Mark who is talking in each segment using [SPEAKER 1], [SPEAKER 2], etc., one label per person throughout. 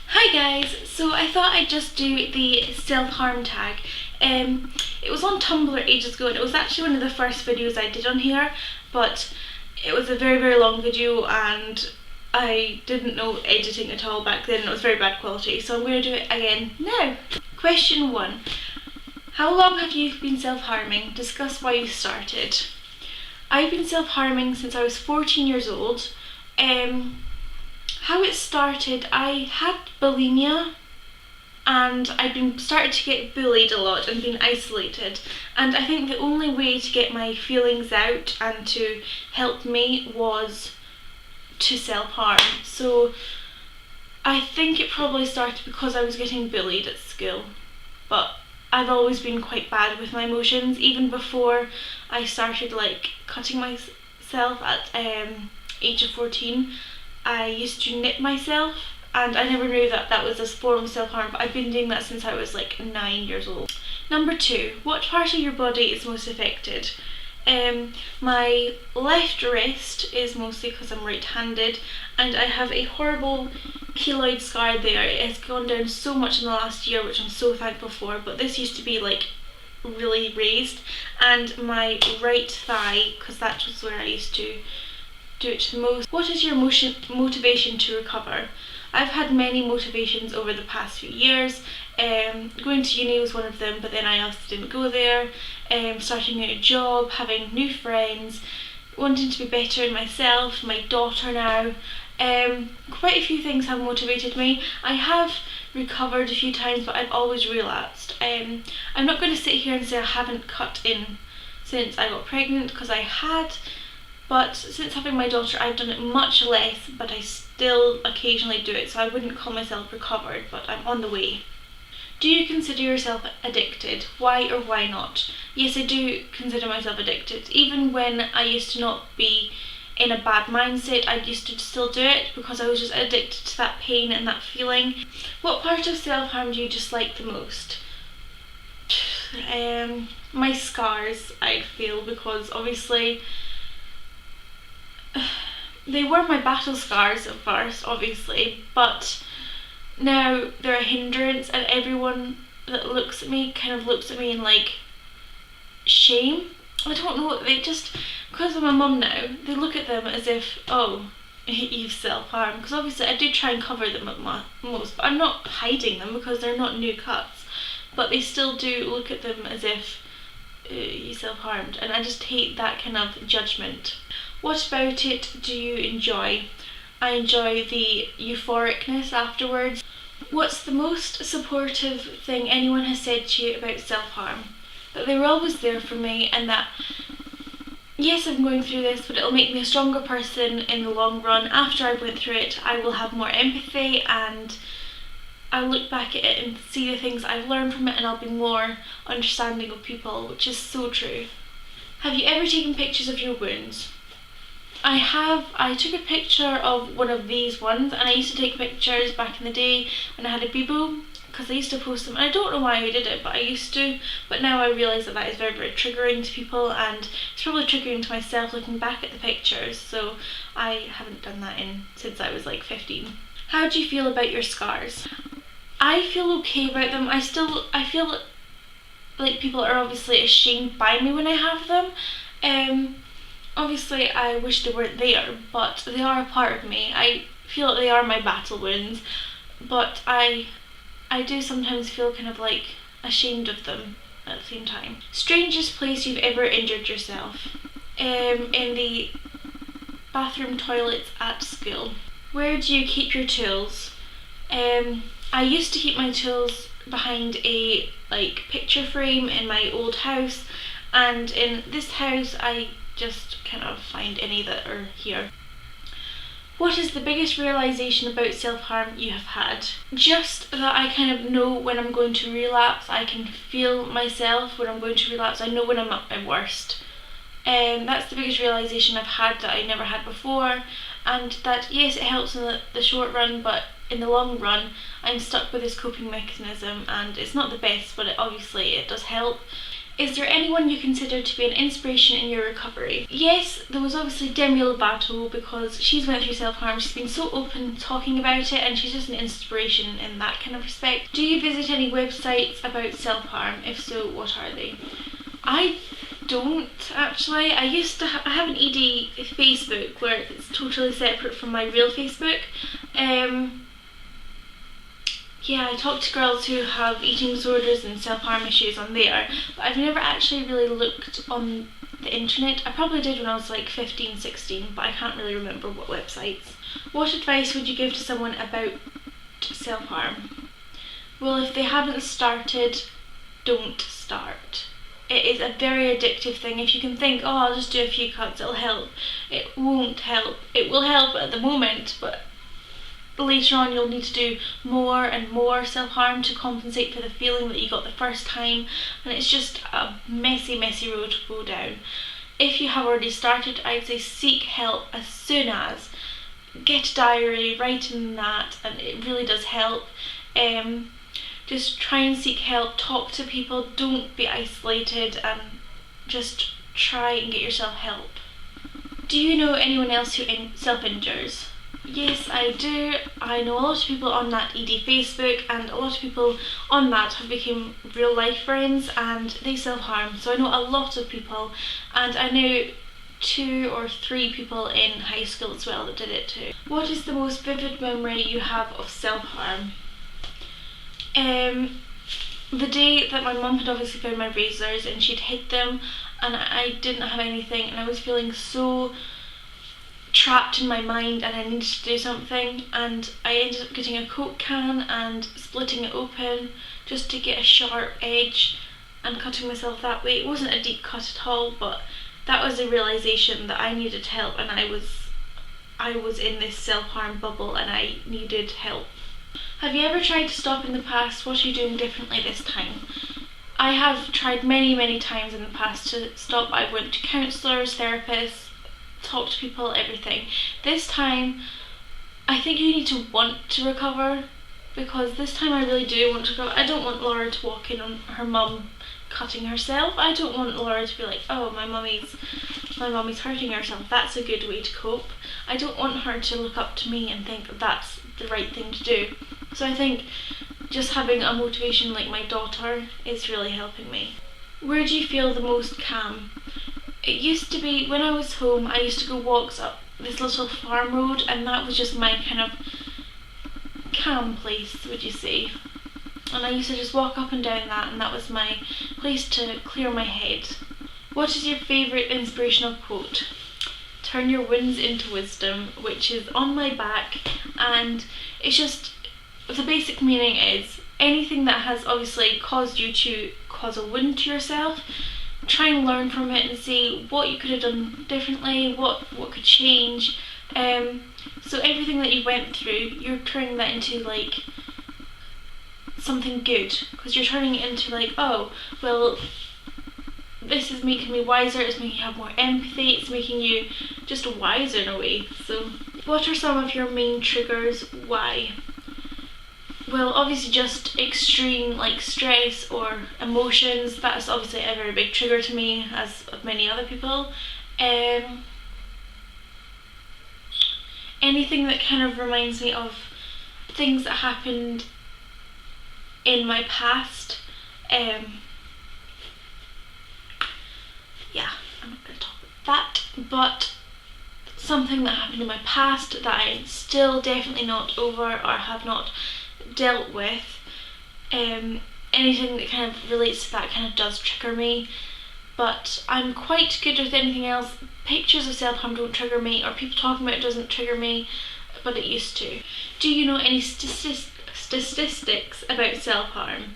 [SPEAKER 1] Hi guys, so I thought I'd just do the self-harm tag. It was on Tumblr ages ago and it was actually one of the first videos I did on here, but it was a very long video and I didn't know editing at all back then and it was very bad quality, so I'm going to do it again now. Question 1. How long have you been self-harming? Discuss why you started. I've been self-harming since I was 14 years old. How it started, I had bulimia and I'd been started to get bullied a lot and been isolated, and I think the only way to get my feelings out and to help me was to self-harm. So I think it probably started because I was getting bullied at school, but I've always been quite bad with my emotions. Even before I started cutting myself at age of 14, I used to nip myself, and I never knew that that was a form of self-harm, but I've been doing that since I was 9 years old. Number 2, what part of your body is most affected? My left wrist is mostly because I'm right-handed, and I have a horrible keloid scar there. It has gone down so much in the last year, which I'm so thankful for, but this used to be really raised. And my right thigh, because that was where I used to do it the most. What is your motivation to recover? I've had many motivations over the past few years. Going to uni was one of them, but then I also didn't go there. Starting a new job, having new friends, wanting to be better in myself, my daughter now. Quite a few things have motivated me. I have recovered a few times, but I've always relapsed. I'm not going to sit here and say I haven't cut in since I got pregnant, because I had. But since having my daughter, I've done it much less, but I still occasionally do it, so I wouldn't call myself recovered, but I'm on the way. Do you consider yourself addicted? Why or why not? Yes, I do consider myself addicted. Even when I used to not be in a bad mindset, I used to still do it because I was just addicted to that pain and that feeling. What part of self-harm do you dislike the most? My scars, I feel, because obviously they were my battle scars at first, obviously, but now they're a hindrance, and everyone that looks at me kind of looks at me in shame. I don't know, they just, because I'm a mum now, they look at them as if, oh, you've self-harmed, because obviously I do try and cover them at most, but I'm not hiding them because they're not new cuts, but they still do look at them as if you self-harmed, and I just hate that kind of judgment. What about it do you enjoy? I enjoy the euphoricness afterwards. What's the most supportive thing anyone has said to you about self-harm? That they were always there for me, and that yes, I'm going through this, but it'll make me a stronger person in the long run. After I went through it, I will have more empathy, and I'll look back at it and see the things I've learned from it, and I'll be more understanding of people, which is so true. Have you ever taken pictures of your wounds? I have. I took a picture of one of these ones, and I used to take pictures back in the day when I had a BIBO, because I used to post them, and I don't know why I did it, but I used to. But now I realise that that is very triggering to people, and it's probably triggering to myself looking back at the pictures, so I haven't done that since I was 15. How do you feel about your scars? I feel okay about them. I feel like people are obviously ashamed by me when I have them. Obviously I wish they weren't there, but they are a part of me. I feel like they are my battle wounds, but I do sometimes feel kind of ashamed of them at the same time. Strangest place you've ever injured yourself? In the bathroom toilets at school. Where do you keep your tools? I used to keep my tools behind a picture frame in my old house, and in this house I just kind of find any that are here. What is the biggest realisation about self-harm you have had? Just that I kind of know when I'm going to relapse. I can feel myself when I'm going to relapse. I know when I'm at my worst. That's the biggest realisation I've had that I never had before, and that yes, it helps in the short run, but in the long run I'm stuck with this coping mechanism, and it's not the best, but obviously it does help. Is there anyone you consider to be an inspiration in your recovery? Yes, there was obviously Demi Lovato, because she's went through self-harm. She's been so open talking about it, and she's just an inspiration in that kind of respect. Do you visit any websites about self-harm? If so, what are they? I don't actually. I have an ED Facebook where it's totally separate from my real Facebook. Yeah, I talk to girls who have eating disorders and self-harm issues on there, but I've never actually really looked on the internet. I probably did when I was like 15, 16, but I can't really remember what websites. What advice would you give to someone about self-harm? Well, if they haven't started, don't start. It is a very addictive thing. If you can think, oh, I'll just do a few cuts, it'll help. It won't help. It will help at the moment, but later on you'll need to do more and more self-harm to compensate for the feeling that you got the first time, and it's just a messy road to go down. If you have already started, I'd say seek help as soon as. Get a diary, write in that, and it really does help. Just try and seek help, talk to people, don't be isolated, and just try and get yourself help. Do you know anyone else who self-injures? Yes, I do. I know a lot of people on that ED Facebook, and a lot of people on that have become real life friends, and they self-harm. So I know a lot of people, and I know 2 or 3 people in high school as well that did it too. What is the most vivid memory you have of self-harm? The day that my mum had obviously found my razors and she'd hid them, and I didn't have anything, and I was feeling so trapped in my mind and I needed to do something, and I ended up getting a Coke can and splitting it open just to get a sharp edge and cutting myself that way. It wasn't a deep cut at all, but that was a realisation that I needed help, and I was in this self-harm bubble and I needed help. Have you ever tried to stop in the past? What are you doing differently this time? I have tried many times in the past to stop. I went to counsellors, therapists, talked to people, everything. This time, I think you need to want to recover, because this time I really do want to recover. I don't want Laura to walk in on her mum cutting herself. I don't want Laura to be like, oh, my mummy's hurting herself. That's a good way to cope. I don't want her to look up to me and think that that's the right thing to do. So I think just having a motivation like my daughter is really helping me. Where do you feel the most calm? It used to be when I was home, I used to go walks up this little farm road, and that was just my kind of calm place, would you say? And I used to just walk up and down that, and that was my place to clear my head. What is your favourite inspirational quote? Turn your wounds into wisdom, which is on my back, and it's just, the basic meaning is anything that has obviously caused you to cause a wound to yourself, try and learn from it and see what you could have done differently, what could change. So everything that you went through, you're turning that into like something good, because you're turning it into like, oh, well, this is making me wiser, it's making you have more empathy, it's making you just wiser in a way. So what are some of your main triggers? Why? Well, obviously just extreme like stress or emotions. That's obviously a very big trigger to me, as of many other people. Anything that kind of reminds me of things that happened in my past. Yeah, I'm not going to talk about that, but something that happened in my past that I'm still definitely not over or have not dealt with. Anything that kind of relates to that kind of does trigger me, but I'm quite good with anything else. Pictures of self-harm don't trigger me, or people talking about it doesn't trigger me, but it used to. Do you know any statistics about self-harm?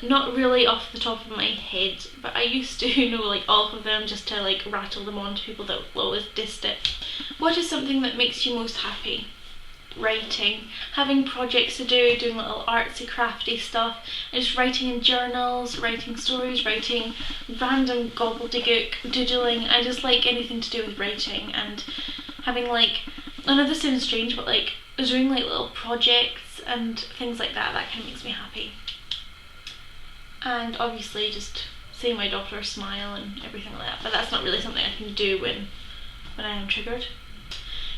[SPEAKER 1] Not really off the top of my head, but I used to know like all of them, just to like rattle them on to people that will always dissed it. What is something that makes you most happy? Writing, having projects to do, doing little artsy crafty stuff, and just writing in journals, writing stories, writing random gobbledygook, doodling. I just like anything to do with writing, and having like, I know this sounds strange, but like doing like little projects and things like that, that kind of makes me happy. And obviously just seeing my daughter smile and everything like that, but that's not really something I can do when I am triggered.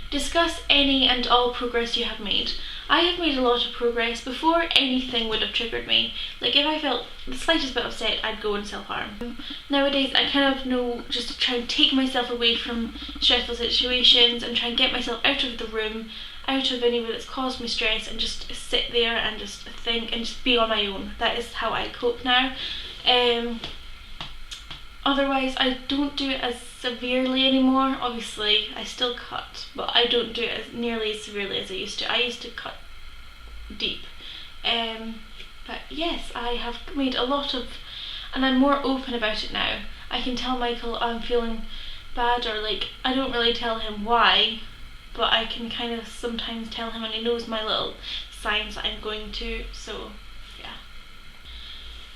[SPEAKER 1] Discuss any and all progress you have made. I have made a lot of progress. Before, anything would have triggered me. Like, if I felt the slightest bit upset, I'd go and self-harm. Nowadays, I kind of know just to try and take myself away from stressful situations and try and get myself out of the room, out of anywhere that's caused me stress, and just sit there and just think and just be on my own. That is how I cope now. Otherwise, I don't do it as severely anymore. Obviously, I still cut, but I don't do it as nearly as severely as I used to. I used to cut deep. But yes, I have made a lot of, and I'm more open about it now. I can tell Michael I'm feeling bad, or like, I don't really tell him why, but I can kind of sometimes tell him, and he knows my little signs that I'm going to, so yeah.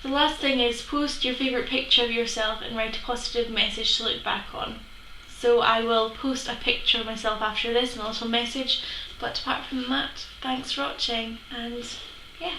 [SPEAKER 1] The last thing is post your favourite picture of yourself and write a positive message to look back on. So I will post a picture of myself after this and a little message, but apart from that, thanks for watching, and yeah.